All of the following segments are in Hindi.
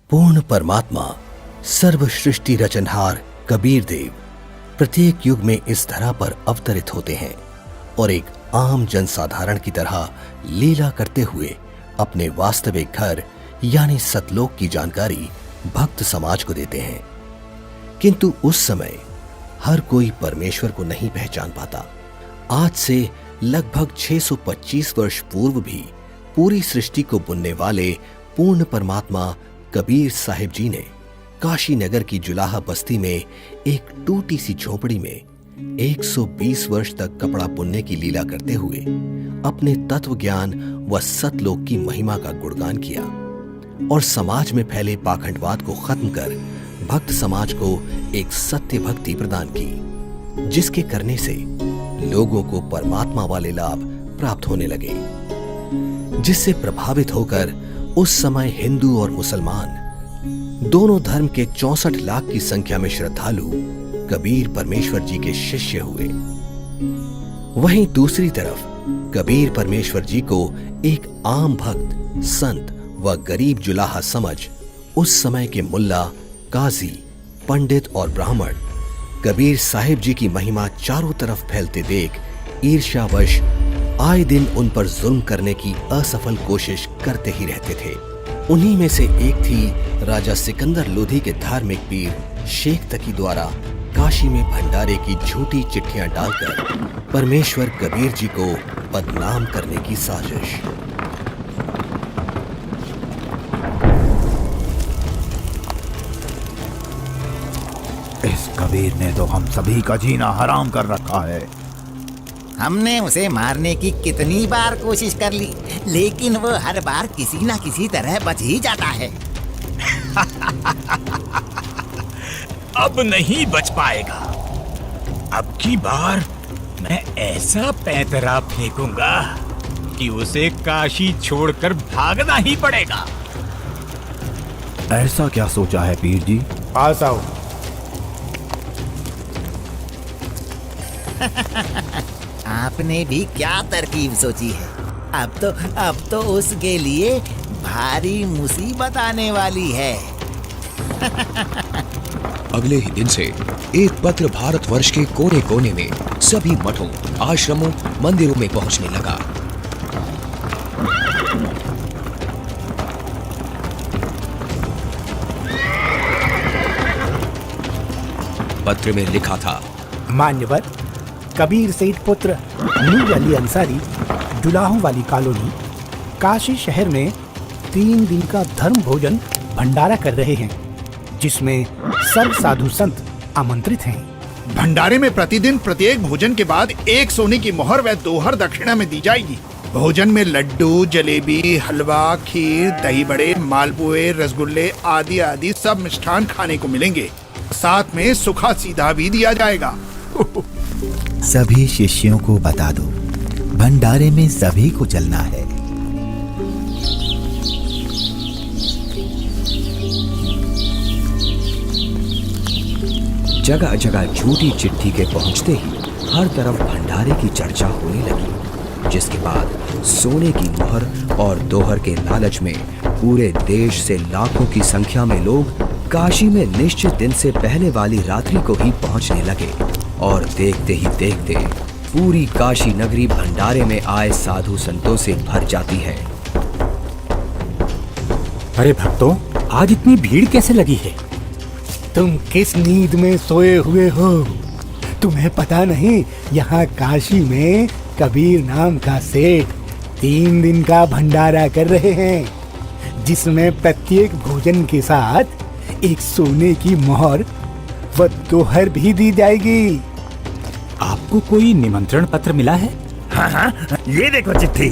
पूर्ण परमात्मा सर्व सृष्टि रचनहार कबीर देव प्रत्येक युग में इस धरा पर अवतरित होते हैं और एक आम जनसाधारण की तरह लीला करते हुए अपने वास्तविक घर यानी सतलोक की जानकारी भक्त समाज को देते हैं। किंतु उस समय हर कोई परमेश्वर को नहीं पहचान पाता। आज से लगभग 625 वर्ष पूर्व भी पूरी सृष्टि को बुनने वाले पूर्ण परमात्मा कबीर साहिब जी ने काशी नगर की जुलाहा बस्ती में एक टूटी सी झोपड़ी में 120 वर्ष तक कपड़ा बुनने की लीला करते हुए अपने तत्व ज्ञान व सतलोक की महिमा का गुणगान किया और समाज में फैले पाखंडवाद को खत्म कर भक्त समाज को एक सत्य भक्ति प्रदान की, जिसके करने से लोगों को परमात्मा वाले लाभ प्राप्त होने लगे, जिससे प्रभावित होकर उस समय हिंदू और मुसलमान दोनों धर्म के 64 लाख की संख्या में श्रद्धालु कबीर परमेश्वर जी के शिष्य हुए। वहीं दूसरी तरफ कबीर परमेश्वर जी को एक आम भक्त, संत व गरीब जुलाहा समझ उस समय के मुल्ला, काजी, पंडित और ब्राह्मण कबीर साहिब जी की महिमा चारों तरफ फैलते देख ईर्ष्यावश आए दिन उन पर जुल्म करने की असफल कोशिश करते ही रहते थे। उन्हीं में से एक थी राजा सिकंदर लोधी के धार्मिक पीर शेख तकी द्वारा काशी में भंडारे की झूठी चिट्ठियां डालकर परमेश्वर कबीर जी को बदनाम करने की साजिश। इस कबीर ने तो हम सभी का जीना हराम कर रखा है। हमने उसे मारने की कितनी बार कोशिश कर ली, लेकिन वो हर बार किसी ना किसी तरह बच ही जाता है। अब नहीं बच पाएगा। अब की बार मैं ऐसा पैंतरा फेंकूंगा कि उसे काशी छोड़कर भागना ही पड़ेगा। ऐसा क्या सोचा है पीर जी? पास आओ। आपने भी क्या तरकीब सोची है? अब तो उसके लिए भारी मुसीबत आने वाली है। अगले ही दिन से एक पत्र भारतवर्ष के कोने कोने में सभी मठों, आश्रमों, मंदिरों में पहुंचने लगा। पत्र में लिखा था, मान्यवर कबीर सेठ पुत्र नूर अली अंसारी, जुलाहों वाली कॉलोनी, काशी शहर में 3 दिन का धर्म भोजन भंडारा कर रहे हैं, जिसमें सब साधु संत आमंत्रित हैं। भंडारे में प्रतिदिन प्रत्येक भोजन के बाद 1 सोने की मोहर व दोहर दक्षिणा में दी जाएगी। भोजन में लड्डू, जलेबी, हलवा, खीर, दही बड़े, मालपुए, रसगुल्ले आदि आदि सब मिष्ठान खाने को मिलेंगे। साथ में सूखा सीधा भी दिया जाएगा। सभी शिष्यों को बता दो, भंडारे में सभी को चलना है। जगह जगह झूठी चिट्ठी के पहुंचते ही हर तरफ भंडारे की चर्चा होने लगी, जिसके बाद सोने की मोहर और दोहर के लालच में पूरे देश से लाखों की संख्या में लोग काशी में निश्चित दिन से पहले वाली रात्रि को ही पहुंचने लगे और देखते ही देखते पूरी काशी नगरी भंडारे में आए साधु संतों से भर जाती है। अरे भक्तों, आज इतनी भीड़ कैसे लगी है? तुम किस नींद में सोए हुए हो? तुम्हें पता नहीं, यहाँ काशी में कबीर नाम का सेठ 3 दिन का भंडारा कर रहे हैं, जिसमें प्रत्येक भोजन के साथ 1 सोने की मोहर व दोहर भी दी जाएगी। आपको कोई निमंत्रण पत्र मिला है? हाँ, ये देखो चिट्ठी।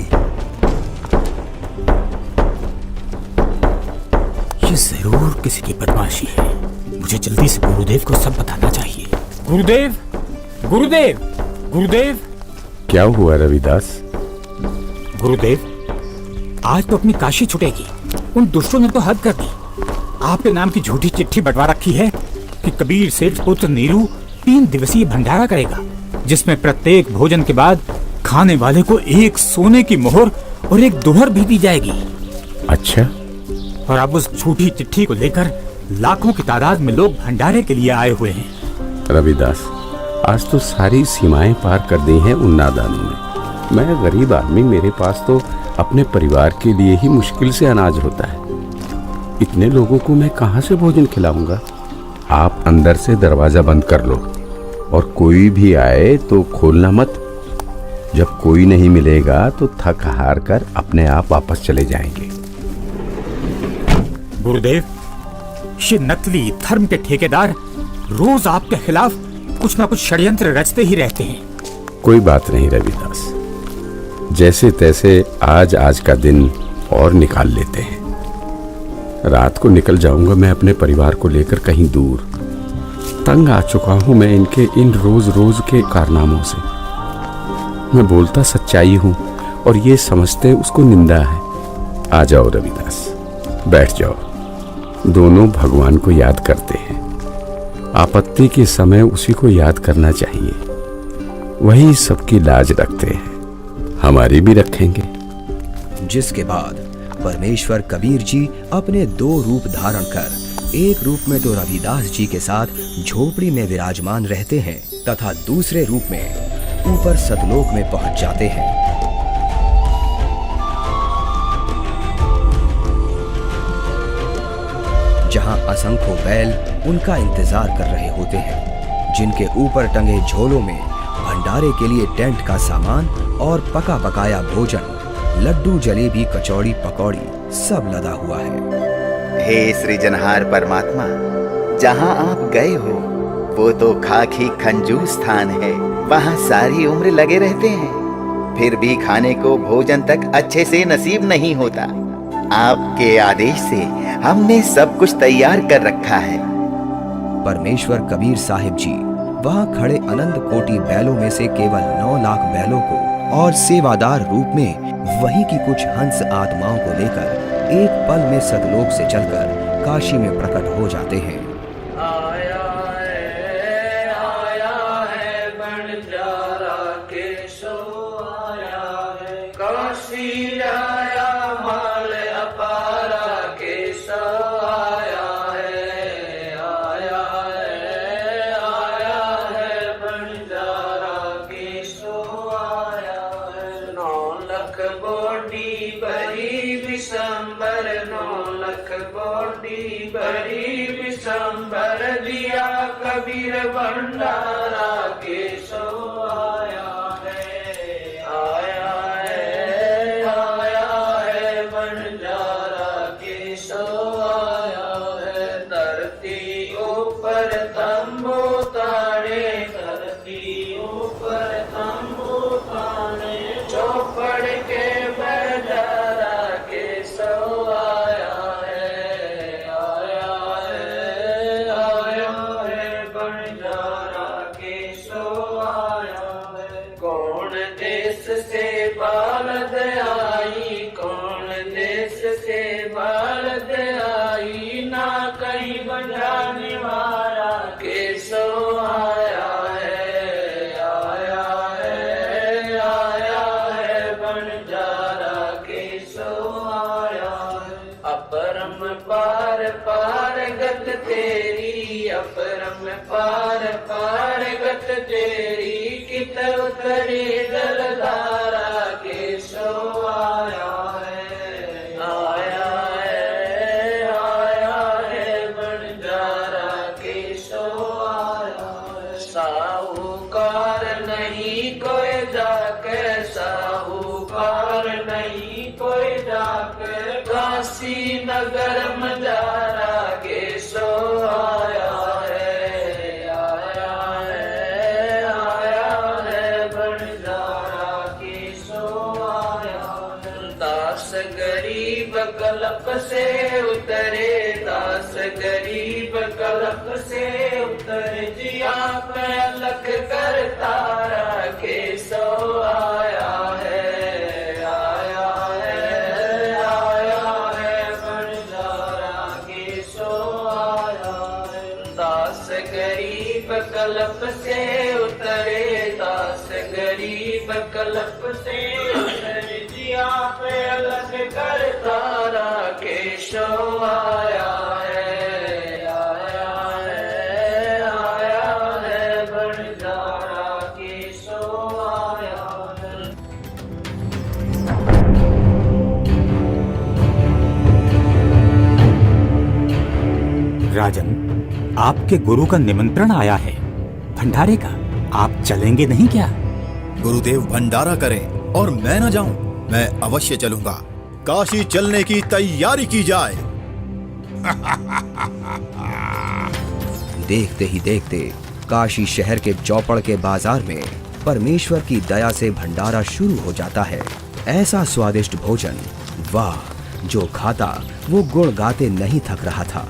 ये जरूर किसी की बदमाशी है। मुझे जल्दी से गुरुदेव को सब बताना चाहिए। गुरुदेव, गुरुदेव, गुरुदेव। क्या हुआ रविदास? गुरुदेव, आज तो अपनी काशी छुटेगी। उन दुष्टों ने तो हद कर दी। आपके नाम की झूठी चिट्ठी बंटवा रखी है कि कबीर सेठ पुत्र नीरू 3 दिवसीय भंडारा करेगा, जिसमें प्रत्येक भोजन के बाद खाने वाले को 1 सोने की मोहर और 1 दोहर भी दी जाएगी। अच्छा, और अब उस झूठी चिट्ठी को लेकर लाखों की तादाद में लोग भंडारे के लिए आए हुए हैं। रविदास, आज तो सारी सीमाएं पार कर दी हैं उन नादानों ने। मैं गरीब आदमी, मेरे पास तो अपने परिवार के लिए ही मुश्किल से अनाज होता है। इतने लोगों को मैं कहाँ से भोजन खिलाऊंगा? आप अंदर से दरवाजा बंद कर लो और कोई भी आए तो खोलना मत। जब कोई नहीं मिलेगा तो थक हार कर अपने आप वापस चले जाएंगे। गुरुदेव, ये नकली धर्म के ठेकेदार रोज आपके खिलाफ कुछ ना कुछ षड्यंत्र रचते ही रहते हैं। कोई बात नहीं रविदास, जैसे तैसे आज का दिन और निकाल लेते हैं। रात को निकल जाऊंगा मैं अपने परिवार को लेकर कहीं दूर। तंग आ चुका हूं मैं इनके इन रोज रोज के कारनामों से। मैं बोलता सच्चाई हूं और ये समझते उसको निंदा है। आ जाओ रविदास, बैठ जाओ। दोनों भगवान को याद करते हैं। आपत्ति के समय उसी को याद करना चाहिए। वही सबकी लाज रखते हैं, हमारी भी रखेंगे। जिसके बाद परमेश्वर कबीर जी अपने 2 रूप धारण कर एक रूप में तो रविदास जी के साथ झोपड़ी में विराजमान रहते हैं तथा दूसरे रूप में ऊपर सतलोक में पहुंच जाते हैं। जहां असंख्य बैल उनका इंतजार कर रहे होते हैं, जिनके ऊपर टंगे झोलों में भंडारे के लिए टेंट का सामान और पका पकाया भोजन, लड्डू, जलेबी, कचौड़ी, पकौड़ी सब लदा हुआ है। हे सृजनहार परमात्मा, जहाँ आप गए हो वो तो खाकी खंजूस स्थान है। वहाँ सारी उम्र लगे रहते हैं, फिर भी खाने को भोजन तक अच्छे से नसीब नहीं होता। आपके आदेश से हमने सब कुछ तैयार कर रखा है। परमेश्वर कबीर साहिब जी वहां खड़े अनंत कोटि बैलों में से केवल 9 लाख बैलों को और सेवादार रूप में वहीं की कुछ हंस आत्माओं को लेकर एक पल में सतलोक से चलकर काशी में प्रकट हो जाते हैं। कबीर भंडारा के सो आया है, आया है बंजारा के सो आया है। धरती ऊपर तंबू ताने, धरती ऊपर तंबू ताने, चौपड़ के बंजारा के सो आया है, बालद आई, कौन देश से बालद आई, ना कहीं बंजाने वाला के सो आया है, आया है बंजारा के सो आया है। अपरम पार पार गत तेरी, अपरम पार पार गत तेरी, कित उतरी जलधारा के सो आया है, आया है बंजारा के सो आया है। साहूकार नहीं कोई जाके, साहूकार नहीं कोई जाके, काशी नगर मजारा के सो आया है, कलप से उतरे, दास गरीब कलप से उतरे, जिया पे अलख कर तारा के सो आया है, आया है बंजारा के सो आया है। दास गरीब कलप से उतरे, दास गरीब कलप से उतरे, जिया पे अलख कर तारा केशव आया है, आया है, आया है, भंडारा केशव आया है। राजन, आपके गुरु का निमंत्रण आया है भंडारे का, आप चलेंगे नहीं क्या? गुरुदेव भंडारा करें और मैं न जाऊं, मैं अवश्य चलूंगा। काशी चलने की तैयारी की जाए। देखते ही देखते काशी शहर के चौपड़ के बाजार में परमेश्वर की दया से भंडारा शुरू हो जाता है। ऐसा स्वादिष्ट भोजन, वाह, जो खाता वो गुण गाते नहीं थक रहा था।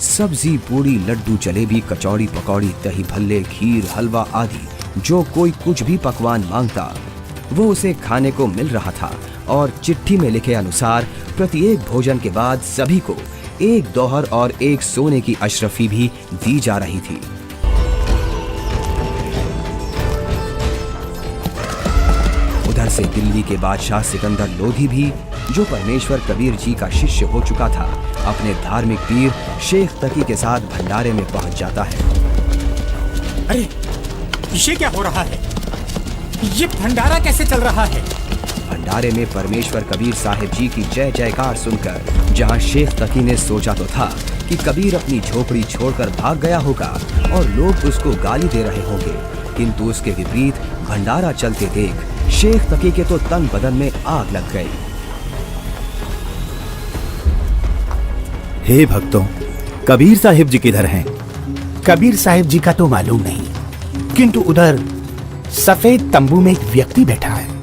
सब्जी, पूड़ी, लड्डू, जलेबी, कचौड़ी, पकौड़ी, दही भल्ले, खीर, हलवा आदि जो कोई कुछ भी पकवान मांगता वो उसे खाने को मिल रहा था। और चिट्ठी में लिखे अनुसार प्रत्येक भोजन के बाद सभी को एक दोहर और एक सोने की अशरफी भी दी जा रही थी। उधर से दिल्ली के बादशाह सिकंदर लोधी भी, जो परमेश्वर कबीर जी का शिष्य हो चुका था, अपने धार्मिक पीर शेख तकी के साथ भंडारे में पहुंच जाता है। अरे, ये क्या हो रहा है? ये भंडारा कैसे चल रहा है? भंडारे में परमेश्वर कबीर साहिब जी की जय जयकार सुनकर जहां शेख तकी ने सोचा तो था कि कबीर अपनी झोपड़ी छोड़कर भाग गया होगा और लोग उसको गाली दे रहे होंगे, किंतु उसके विपरीत भंडारा चलते देख शेख तकी के तो तन बदन में आग लग गई। हे भक्तों, कबीर साहिब जी किधर हैं? कबीर साहिब जी का तो मालूम नहीं, किंतु उधर सफेद तंबू में एक व्यक्ति बैठा है,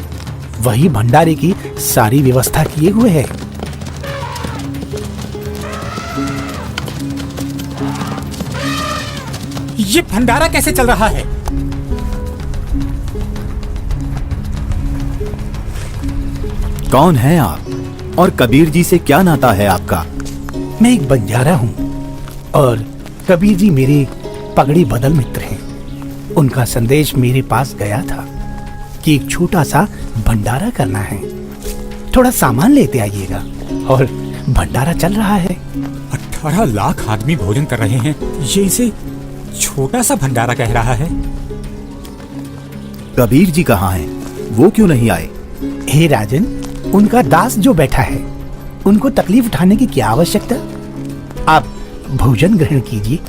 वही भंडारे की सारी व्यवस्था किए हुए है। ये भंडारा कैसे चल रहा है? कौन है आप और कबीर जी से क्या नाता है आपका? मैं एक बंजारा हूँ और कबीर जी मेरे पगड़ी बदल मित्र हैं। उनका संदेश मेरे पास गया था कि एक छोटा सा भंडारा करना है, थोड़ा सामान लेते आइएगा। और भंडारा चल रहा है। 18 लाख आदमी भोजन कर रहे हैं, ये इसे छोटा सा भंडारा कह रहा है। कबीर जी कहाँ हैं? वो क्यों नहीं आए? हे राजन, उनका दास जो बैठा है, उनको तकलीफ उठाने की क्या आवश्यकता? आप भोजन ग्रहण कीजिए।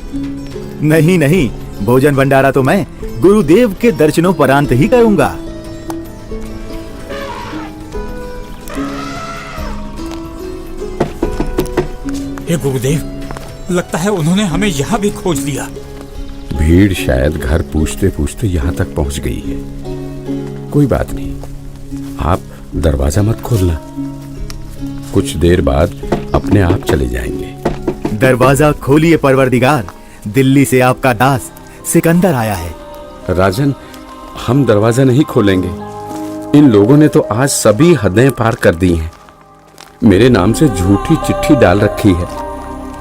नहीं नहीं, भोजन भंडारा तो मैं गुरुदेव के दर्शनों परांत ही करूंगा। हे गुरुदेव, लगता है उन्होंने हमें यहाँ भी खोज लिया। भीड़ शायद घर पूछते पूछते यहाँ तक पहुँच गई है। कोई बात नहीं, आप दरवाजा मत खोलना, कुछ देर बाद अपने आप चले जाएंगे। दरवाजा खोलिए परवरदिगार, दिल्ली से आपका दास सिकंदर आया है। राजन, हम दरवाजा नहीं खोलेंगे। इन लोगों ने तो आज सभी हदें पार कर दी हैं। मेरे नाम से झूठी चिट्ठी डाल रखी है।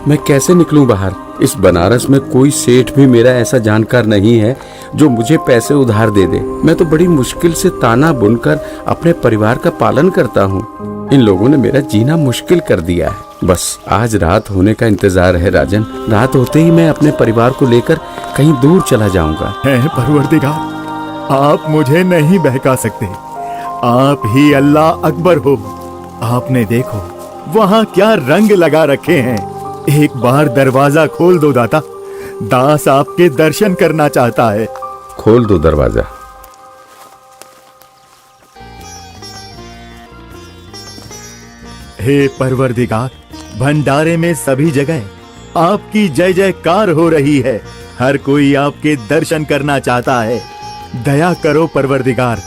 मैं कैसे निकलूं बाहर? इस बनारस में कोई सेठ भी मेरा ऐसा जानकार नहीं है जो मुझे पैसे उधार दे दे। मैं तो बड़ी मुश्किल से ताना बुनकर अपने परिवार का पालन करता हूँ। इन लोगों ने मेरा जीना मुश्किल कर दिया है। बस आज रात होने का इंतजार है राजन। रात होते ही मैं अपने परिवार को लेकर कहीं दूर चला जाऊंगा। है परवरदिगार, आप मुझे नहीं बहका सकते। आप ही अल्लाह अकबर हो। आपने देखो वहाँ क्या रंग लगा रखे हैं। एक बार दरवाजा खोल दो दाता, दास आपके दर्शन करना चाहता है। खोल दो दरवाजा। हे परवरदिगार, भंडारे में सभी जगह आपकी जय जयकार हो रही है। हर कोई आपके दर्शन करना चाहता है। दया करो परवरदिगार,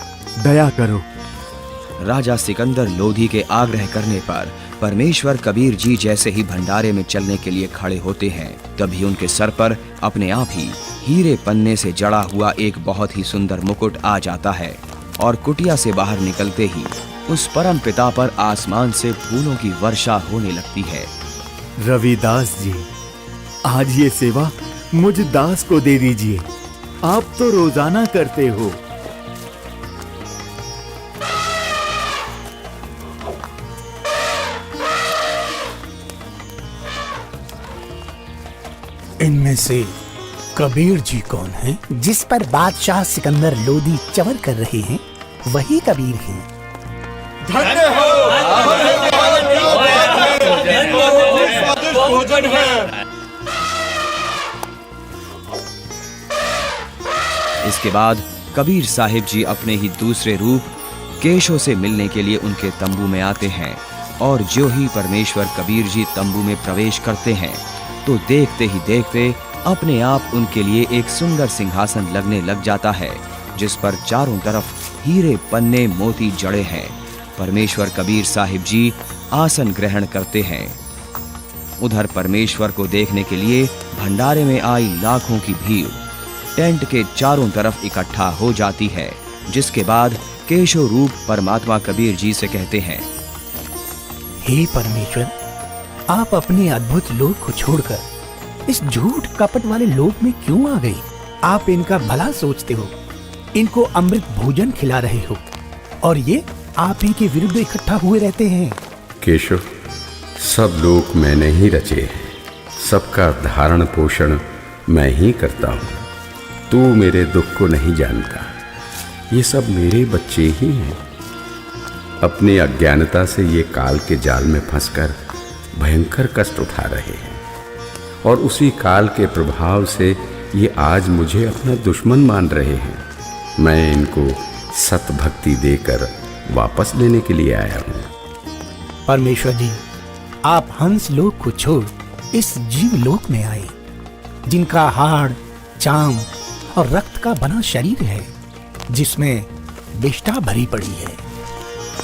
दया करो। राजा सिकंदर लोधी के आग्रह करने पर परमेश्वर कबीर जी जैसे ही भंडारे में चलने के लिए खड़े होते हैं, तभी उनके सर पर अपने आप ही हीरे पन्ने से जड़ा हुआ एक बहुत ही सुंदर मुकुट आ जाता है और कुटिया से बाहर निकलते ही उस परम पिता पर आसमान से फूलों की वर्षा होने लगती है। रविदास जी, आज ये सेवा मुझ दास को दे दीजिए। आप तो रोजाना करते हो। इनमें से कबीर जी कौन है? जिस पर बादशाह सिकंदर लोदी चवर कर रहे हैं वही कबीर हैं। इसके बाद कबीर साहिब जी अपने ही दूसरे रूप केशव से मिलने के लिए उनके तंबू में आते हैं और जो ही परमेश्वर कबीर जी तंबू में प्रवेश करते हैं तो देखते ही देखते अपने आप उनके लिए एक सुंदर सिंहासन लगने लग जाता है जिस पर चारों तरफ हीरे पन्ने मोती जड़े हैं। परमेश्वर कबीर साहिब जी आसन ग्रहण करते हैं। उधर परमेश्वर को देखने के लिए भंडारे में आई लाखों की भीड़ टेंट के चारों तरफ इकट्ठा हो जाती है, जिसके बाद केशव रूप परमात्मा कबीर जी से कहते हैं, हे परमेश्वर, आप अपने अद्भुत लोक को छोड़कर इस झूठ कपट वाले लोक में क्यों आ गए? आप इनका भला सोचते हो, इनको अमृत भोजन खिला रहे हो और ये आप ही के विरुद्ध इकट्ठा हुए रहते हैं। केशव, सब लोग मैंने ही रचे हैं, सबका धारण पोषण मैं ही करता हूँ। तू मेरे दुख को नहीं जानता, ये सब मेरे बच्चे ही हैं। अपनी अज्ञानता से ये काल के जाल में फंसकर भयंकर कष्ट उठा रहे हैं और उसी काल के प्रभाव से ये आज मुझे अपना दुश्मन मान रहे हैं। मैं इनको सतभक्ति देकर वापस लेने के लिए आया हूँ। परमेश्वर जी, आप हंस लोक को छोड़ इस जीव लोक में आए, जिनका हाड़, चाम और रक्त का बना शरीर है, जिसमें विष्ठा भरी पड़ी है।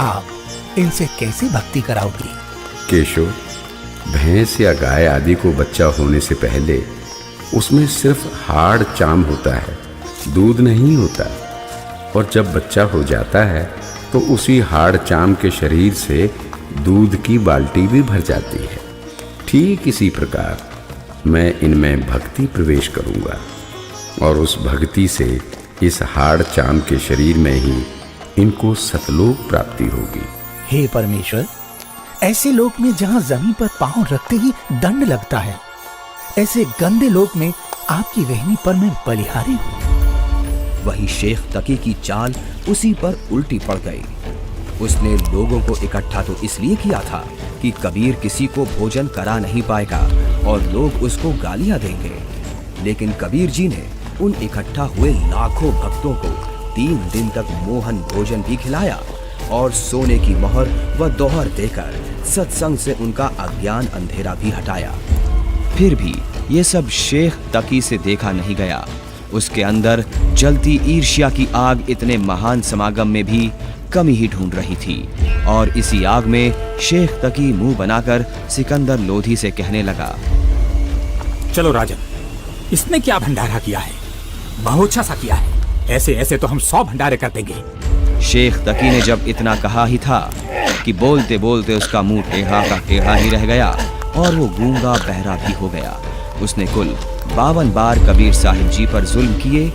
आप इनसे कैसे भक्ति कराओगे? केशव, भैंस या गाय आदि को बच्चा होने से पहले उसमें सिर्फ हाड़ चाम होता है, दूध नहीं होता। और जब बच्चा हो जाता है तो उसी हाड़ चाम के शरीर से दूध की बाल्टी भी भर जाती है। ठीक इसी प्रकार मैं इनमें भक्ति प्रवेश करूंगा और उस भक्ति से इस हाड़ चाम के शरीर में ही इनको सतलोक प्राप्ति होगी। हे परमेश्वर, ऐसे लोक में जहाँ जमीन पर पांव रखते ही दंड लगता है, ऐसे गंदे लोक में आपकी वहनी पर मैं बलिहारी हूँ। वही शेख तकी की चाल उसी पर उल्टी पड़ गई। उसने लोगों को इकट्ठा तो इसलिए किया था कि कबीर किसी को भोजन करा नहीं पाएगा और लोग उसको गालियां देंगे, लेकिन कबीर जी ने उन इकट्ठा हुए लाखों भक्तों को 3 दिन तक मोहन भोजन भी खिलाया और सोने की मोहर व दोहर देकर सत्संग से उनका अज्ञान अंधेरा भी हटाया। फिर भी ये सब शेख तकी से देखा नहीं गया। उसके अंदर जलती ईर्ष्या की आग इतने महान समागम में भी कमी ही ढूंढ रही थी और इसी आग में शेख तकी मुंह बनाकर सिकंदर लोधी से कहने लगा, चलो राजन, इसने क्या भंडारा किया है? बहुत अच्छा सा किया है। ऐसे ऐसे तो हम 100 भंडारे कर देंगे। शेख तकी ने जब इतना कहा ही था कि बोलते बोलते उसका मुंह टेढ़ा का टेढ़ा ही रह गया और वो गूंगा बहरा भी हो गया। उसने कुल 52 बार कबीर साहिब जी पर जुल्म किए,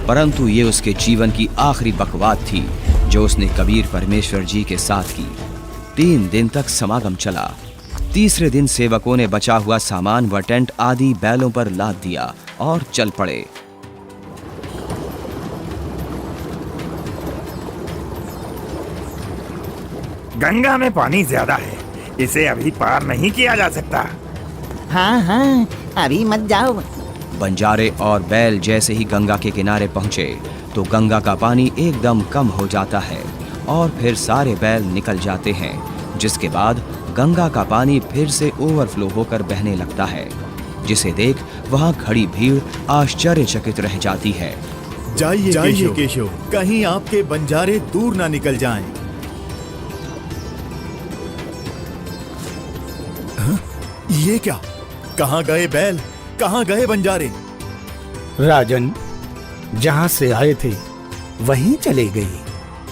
परंतु ये उसके जीवन की आखिरी बकवाद थी जो उसने कबीर परमेश्वर जी के साथ की। 3 दिन तक समागम चला। तीसरे दिन सेवकों ने बचा हुआ सामान व टेंट आदि बैलों पर लाद दिया और चल पड़े। गंगा में पानी ज्यादा है, इसे अभी पार नहीं किया जा सकता। हाँ हाँ, अभी मत जाओ। बंजारे और बैल जैसे ही गंगा के किनारे पहुंचे तो गंगा का पानी एकदम कम हो जाता है और फिर सारे बैल निकल जाते हैं, जिसके बाद गंगा का पानी फिर से ओवरफ्लो होकर बहने लगता है, जिसे देख वहां खड़ी भीड़ आश्चर्यचकित रह जाती है। जाइए केशव, कहीं आपके बंजारे दूर ना निकल जाएं। ये क्या? कहाँ गए बैल, कहाँ गए बंजारे? राजन, जहाँ से आए थे वहीं चले गए।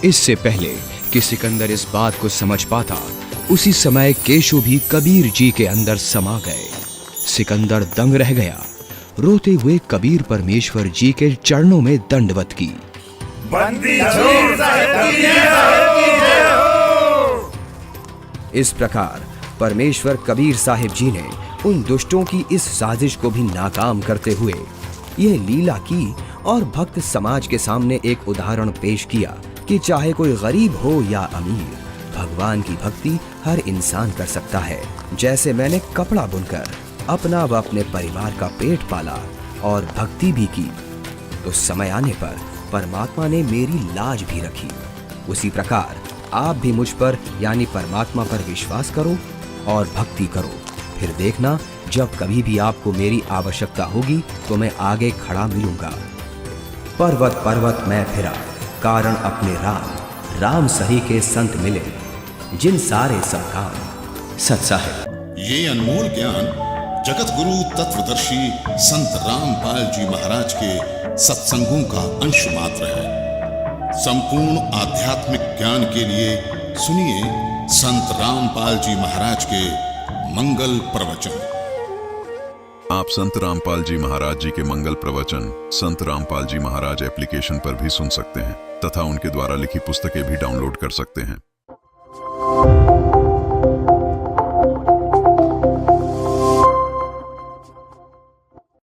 इससे पहले कि सिकंदर इस बात को समझ पाता, उसी समय केशव भी कबीर जी के अंदर समा गए। सिकंदर दंग रह गया। रोते हुए कबीर परमेश्वर जी के चरणों में दंडवत की। इस प्रकार परमेश्वर कबीर साहिब जी ने उन दुष्टों की इस साजिश को भी नाकाम करते हुए यह लीला की और भक्त समाज के सामने एक उदाहरण पेश किया कि चाहे कोई गरीब हो या अमीर, भगवान की भक्ति हर इंसान कर सकता है। जैसे मैंने कपड़ा बुनकर अपना व अपने परिवार का पेट पाला और भक्ति भी की, तो समय आने पर परमात्मा ने मेरी लाज भी रखी। उसी प्रकार आप भी मुझ पर यानी परमात्मा पर विश्वास करो और भक्ति करो। फिर देखना, जब कभी भी आपको मेरी आवश्यकता होगी तो मैं आगे खड़ा मिलूंगा। पर्वत पर्वत मैं फिरा, कारण अपने राम, राम सही के संत मिले, जिन सारे सब काम सत साहिब। ये अनमोल ज्ञान जगत गुरु तत्वदर्शी संत रामपाल जी महाराज के सत्संगों का अंश मात्र है। संपूर्ण आध्यात्मिक ज्ञान के लिए सुनिए संत रामपाल जी महाराज के मंगल प्रवचन। आप संत रामपाल जी महाराज जी के मंगल प्रवचन संत रामपाल जी महाराज एप्लीकेशन पर भी सुन सकते हैं तथा उनके द्वारा लिखी पुस्तकें भी डाउनलोड कर सकते हैं।